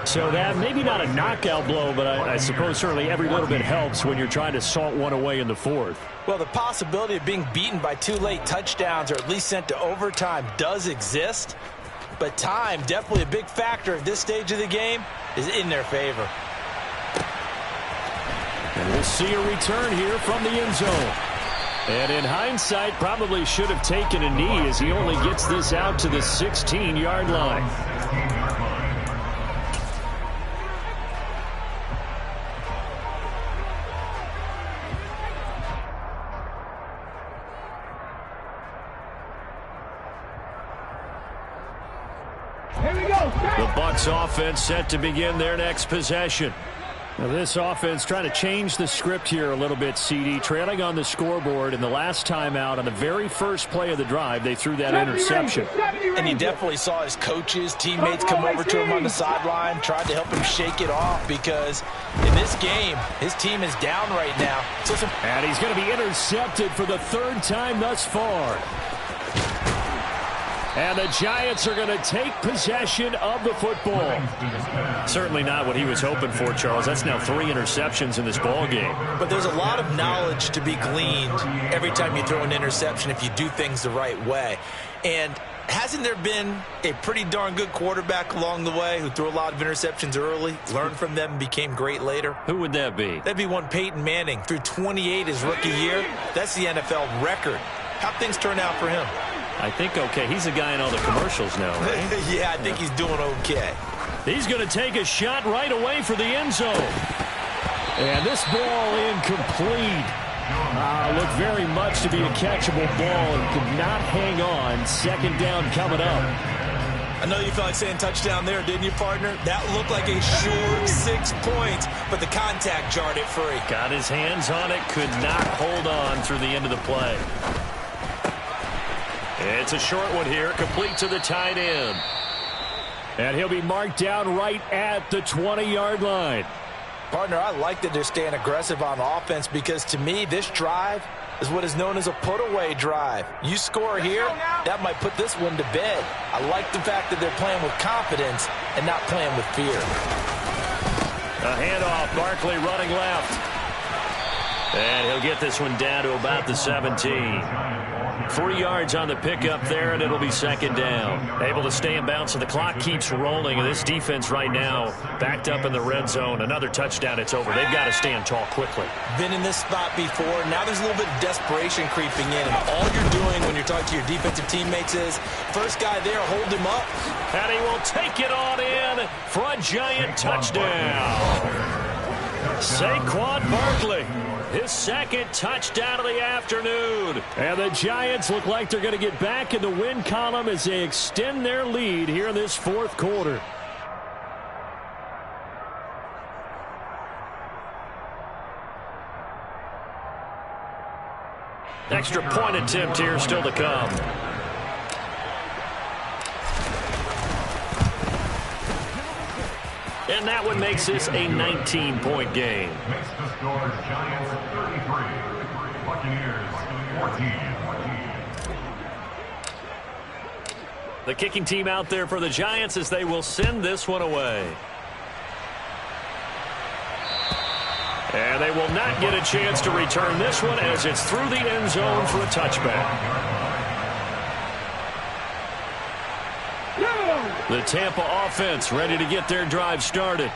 S9: So that maybe not a knockout blow, but I suppose certainly every little bit helps when you're trying to salt one away in the 4th.
S7: Well, the possibility of being beaten by 2 late touchdowns or at least sent to overtime does exist. But time, definitely a big factor at this stage of the game, is in their favor.
S9: And we'll see a return here from the end zone. And in hindsight, probably should have taken a knee as he only gets this out to the 16-yard line. The Bucs offense set to begin their next possession. Now this offense trying to change the script here a little bit, CD. Trailing on the scoreboard, and the last time out on the very first play of the drive, they threw that interception.
S7: And you definitely saw his coaches, teammates come over to him on the sideline, tried to help him shake it off because in this game, his team is down right now.
S9: And he's going to be intercepted for the 3rd time thus far. And the Giants are going to take possession of the football. Certainly not what he was hoping for, Charles. That's now 3 interceptions in this ball game.
S7: But there's a lot of knowledge to be gleaned every time you throw an interception if you do things the right way. And hasn't there been a pretty darn good quarterback along the way who threw a lot of interceptions early, learned from them, and became great later?
S9: Who would that be?
S7: That'd be one Peyton Manning. Threw 28 his rookie year. That's the NFL record. How'd things turn out for him?
S9: I think okay. He's the guy in all the commercials now, right?
S7: Yeah, I think he's doing okay.
S9: He's going to take a shot right away for the end zone. And this ball incomplete. Looked very much to be a catchable ball and could not hang on. Second down coming up.
S7: I know you felt like saying touchdown there, didn't you, partner? That looked like a short 6 points, but the contact jarred it free.
S9: Got his hands on it, could not hold on through the end of the play. It's a short one here, complete to the tight end. And he'll be marked down right at the 20-yard line.
S7: Partner, I like that they're staying aggressive on offense because, to me, this drive is what is known as a put-away drive. You score here, that might put this one to bed. I like the fact that they're playing with confidence and not playing with fear.
S9: A handoff, Barkley running left. And he'll get this one down to about the 17. 3 yards on the pickup there, and it'll be second down. Able to stay in bounds, and the clock keeps rolling. And this defense right now backed up in the red zone. Another touchdown, it's over. They've got to stand tall quickly.
S7: Been in this spot before. Now there's a little bit of desperation creeping in. And all you're doing when you're talking to your defensive teammates is, first guy there, hold him up.
S9: And he will take it on in for a Giant touchdown. Saquon Barkley. His second touchdown of the afternoon. And the Giants look like they're going to get back in the win column as they extend their lead here in this fourth quarter. Extra point attempt here still to come. And that one makes this a 19-point game.
S8: Makes the score Giants 33, Buccaneers 14.
S9: The kicking team out there for the Giants as they will send this one away. And they will not get a chance to return this one as it's through the end zone for a touchback. The Tampa offense ready to get their drive started.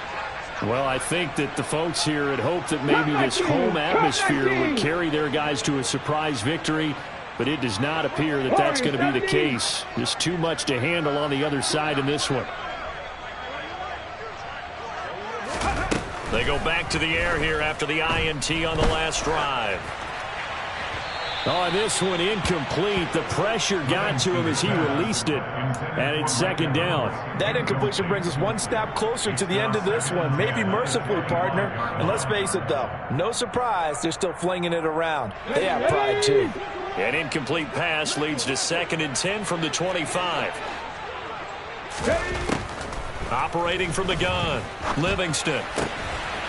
S9: Well, I think that the folks here had hoped that maybe this home atmosphere would carry their guys to a surprise victory, but it does not appear that that's going to be the case. There's too much to handle on the other side in this one. They go back to the air here after the INT on the last drive. Oh, this one incomplete. The pressure got to him as he released it, and it's second down.
S7: That incompletion brings us one step closer to the end of this one, maybe mercifully, partner. And let's face it, though, no surprise, they're still flinging it around. They have pride, too.
S9: An incomplete pass leads to 2nd and 10 from the 25. Operating from the gun, Livingston.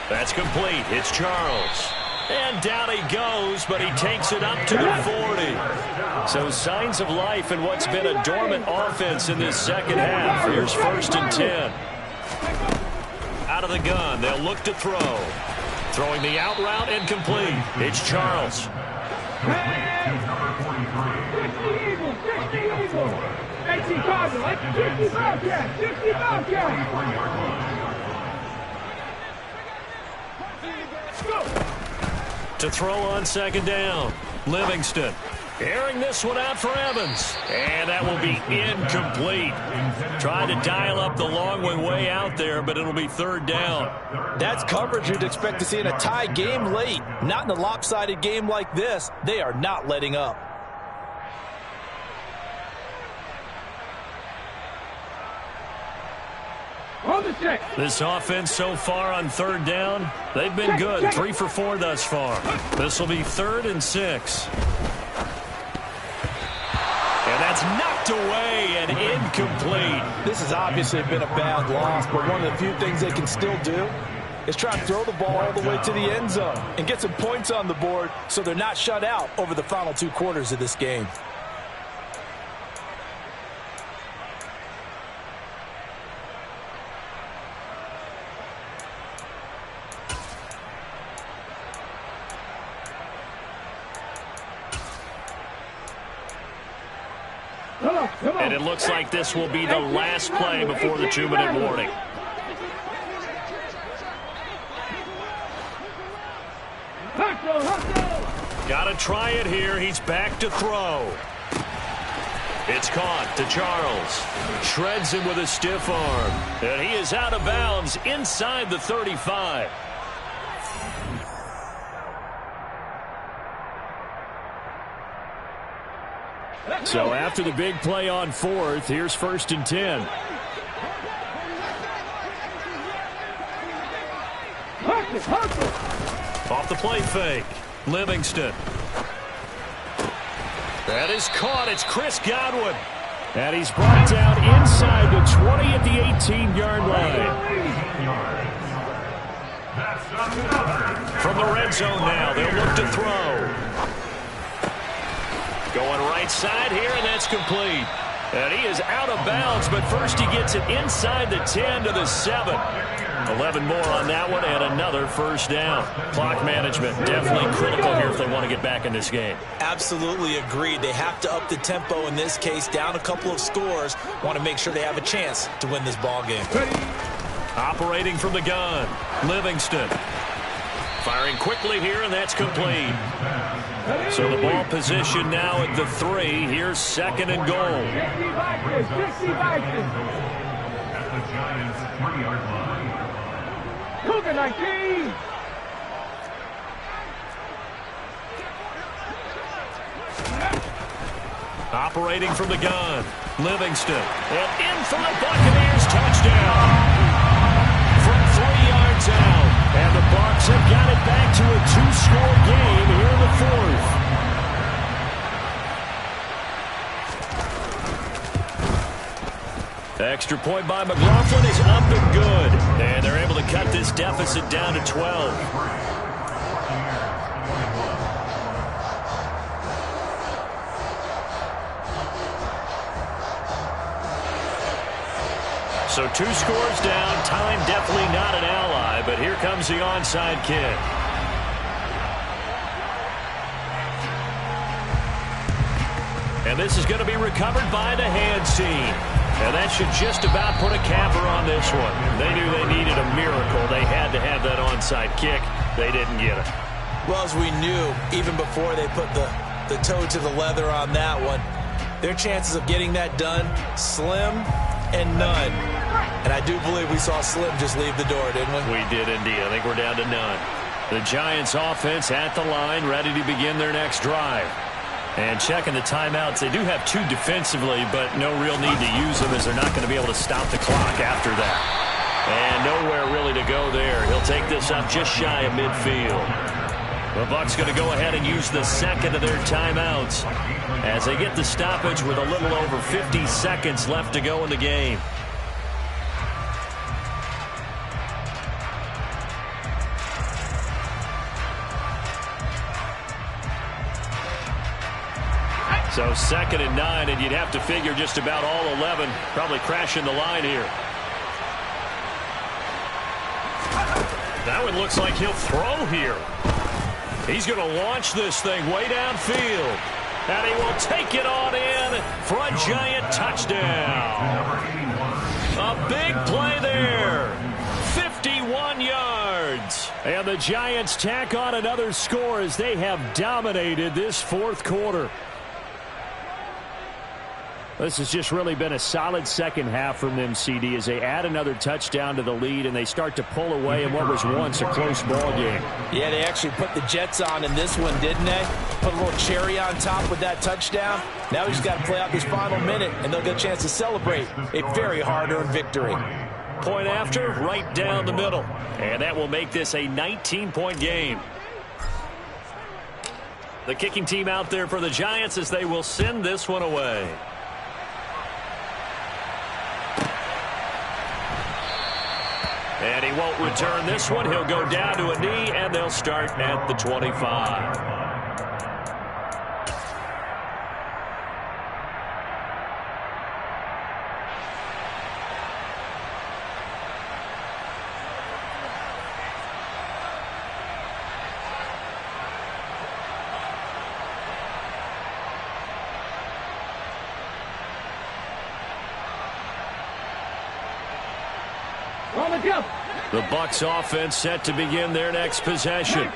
S9: That's complete. It's Charles. And down he goes, but he takes it up to the 40. So signs of life in what's been a dormant offense in this second half. Here's 1st and 10. Out of the gun, they'll look to throw. Throwing the out route incomplete. It's Charles. To throw on second down. Livingston airing this one out for Evans. And that will be incomplete. Trying to dial up the long one way out there, but it'll be 3rd down.
S7: That's coverage you'd expect to see in a tie game late. Not in a lopsided game like this. They are not letting up.
S9: This offense so far on 3rd down, they've been good. 3 for 4 thus far. This will be 3rd and 6. And that's knocked away and incomplete.
S7: This has obviously been a bad loss, but one of the few things they can still do is try to throw the ball all the way to the end zone and get some points on the board so they're not shut out over the final 2 quarters of this game.
S5: And it looks like this will be the last play before the 2-minute warning. Got to try it here. He's back to throw. It's caught to Charles. Shreds him with a stiff arm. And he is out of bounds inside the 35.
S9: So after the big play on 4th, here's 1st and 10.
S5: Off the play fake. Livingston. That is caught. It's Chris Godwin.
S9: And he's brought down inside the 20 at the 18-yard line.
S5: From the red zone now, they'll look to throw. Going right side here, and that's complete. And he is out of bounds, but first he gets it inside the 10 to the 7. 11 more on that one, and another first down. Clock management definitely critical here if they want to get back in this game.
S7: Absolutely agreed. They have to up the tempo in this case, down a couple of scores. Want to make sure they have a chance to win this ball game.
S5: Operating from the gun, Livingston. Firing quickly here, and that's complete. So the ball position now at the 3. Here's 2nd and goal.
S8: At the Giants' 3-yard line.
S6: Cougar 19.
S5: Operating from the gun, Livingston. And in for the Buccaneers, touchdown. From 3 yards out.
S9: And the Bucs have got it back to a 2-score game here in the 4th.
S5: Extra point by McLaughlin is up and good. And they're able to cut this deficit down to 12. So 2 scores down. Time definitely not an ally, but here comes the onside kick. And this is going to be recovered by the hands team. And that should just about put a capper on this one. They knew they needed a miracle. They had to have that onside kick. They didn't get it.
S7: Well, as we knew, even before they put the toe to the leather on that one, their chances of getting that done, slim and none. And I do believe we saw Slim just leave the door, didn't we?
S5: We did indeed. I think we're down to none. The Giants offense at the line, ready to begin their next drive. And checking the timeouts, they do have 2 defensively, but no real need to use them as they're not going to be able to stop the clock after that. And nowhere really to go there. He'll take this up just shy of midfield. The Bucs going to go ahead and use the second of their timeouts as they get the stoppage with a little over 50 seconds left to go in the game. So 2nd and 9, and you'd have to figure just about all 11 probably crashing the line here. That one looks like he'll throw here. He's going to launch this thing way downfield. And he will take it on in for a Giant touchdown. A big play there. 51 yards.
S9: And the Giants tack on another score as they have dominated this 4th quarter. This has just really been a solid second half from them, CD, as they add another touchdown to the lead and they start to pull away in what was once a close ball game.
S7: Yeah, they actually put the Jets on in this one, didn't they? Put a little cherry on top with that touchdown. Now he's got to play out this final minute, and they'll get a chance to celebrate a very hard-earned victory.
S5: Point after, right down the middle. And that will make this a 19-point game. The kicking team out there for the Giants as they will send this one away. And he won't return this one. He'll go down to a knee, and they'll start at the 25.
S6: On the jump.
S5: The Bucs offense set to begin their next possession.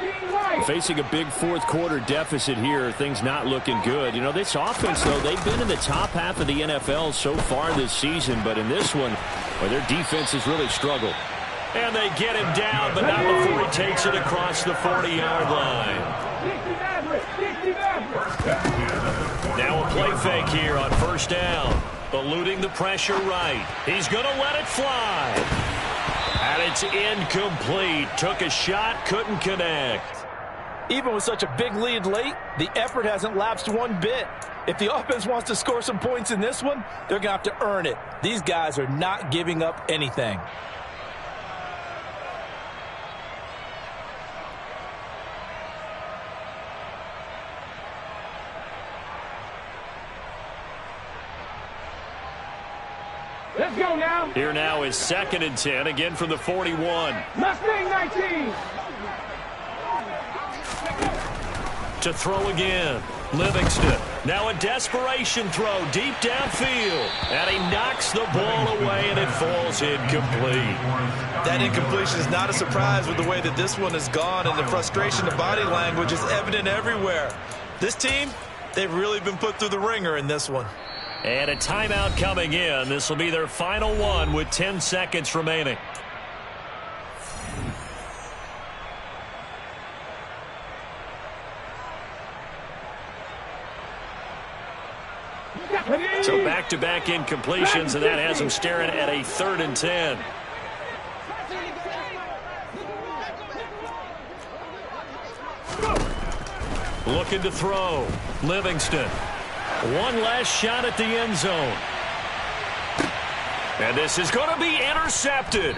S9: Facing a big fourth-quarter deficit here, things not looking good. You know, this offense, though, they've been in the top half of the NFL so far this season, but in this one, well, their defense has really struggled.
S5: And they get him down, but not before he takes it across the 40-yard line. Now a play fake here on first down. Eluding the pressure right. He's going to let it fly. And it's incomplete. Took a shot, couldn't connect.
S7: Even with such a big lead late, the effort hasn't lapsed one bit. If the offense wants to score some points in this one, they're going to have to earn it. These guys are not giving up anything.
S6: Let's go now.
S5: Here now is 2nd and 10, again from the 41.
S6: Mustang 19.
S5: To throw again. Livingston. Now a desperation throw deep downfield. And he knocks the ball away, and it falls incomplete.
S7: That incompletion is not a surprise with the way that this one has gone, and the frustration, the body language is evident everywhere. This team, they've really been put through the ringer in this one.
S5: And a timeout coming in. This will be their final one with 10 seconds remaining. So back-to-back incompletions, and that has them staring at a 3rd and 10. Looking to throw. Livingston. One last shot at the end zone. And this is going to be intercepted.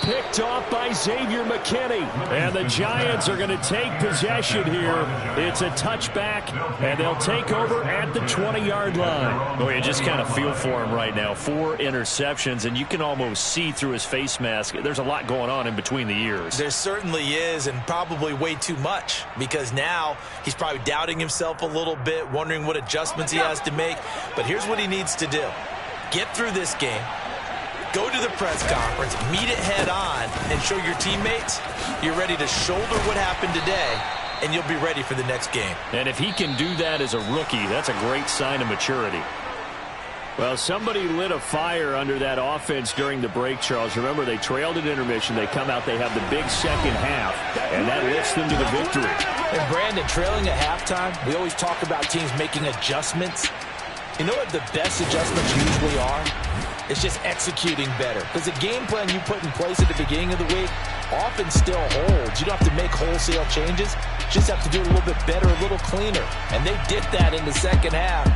S5: Picked off by Xavier McKinney. And the Giants are going to take possession here. It's a touchback, and they'll take over at the 20-yard line. Oh, you just kind of feel for him right now. 4 interceptions, and you can almost see through his face mask. There's a lot going on in between the ears.
S7: There certainly is, and probably way too much, because now he's probably doubting himself a little bit, wondering what adjustments he has to make. But here's what he needs to do. Get through this game. Go to the press conference, meet it head on, and show your teammates you're ready to shoulder what happened today, and you'll be ready for the next game.
S5: And if he can do that as a rookie, that's a great sign of maturity.
S9: Well, somebody lit a fire under that offense during the break, Charles. Remember, they trailed at intermission. They come out, they have the big second half, and that lifts them to the victory.
S7: And, Brandon, trailing at halftime, we always talk about teams making adjustments. You know what the best adjustments usually are? It's just executing better. Because the game plan you put in place at the beginning of the week often still holds. You don't have to make wholesale changes. You just have to do it a little bit better, a little cleaner. And they did that in the second half.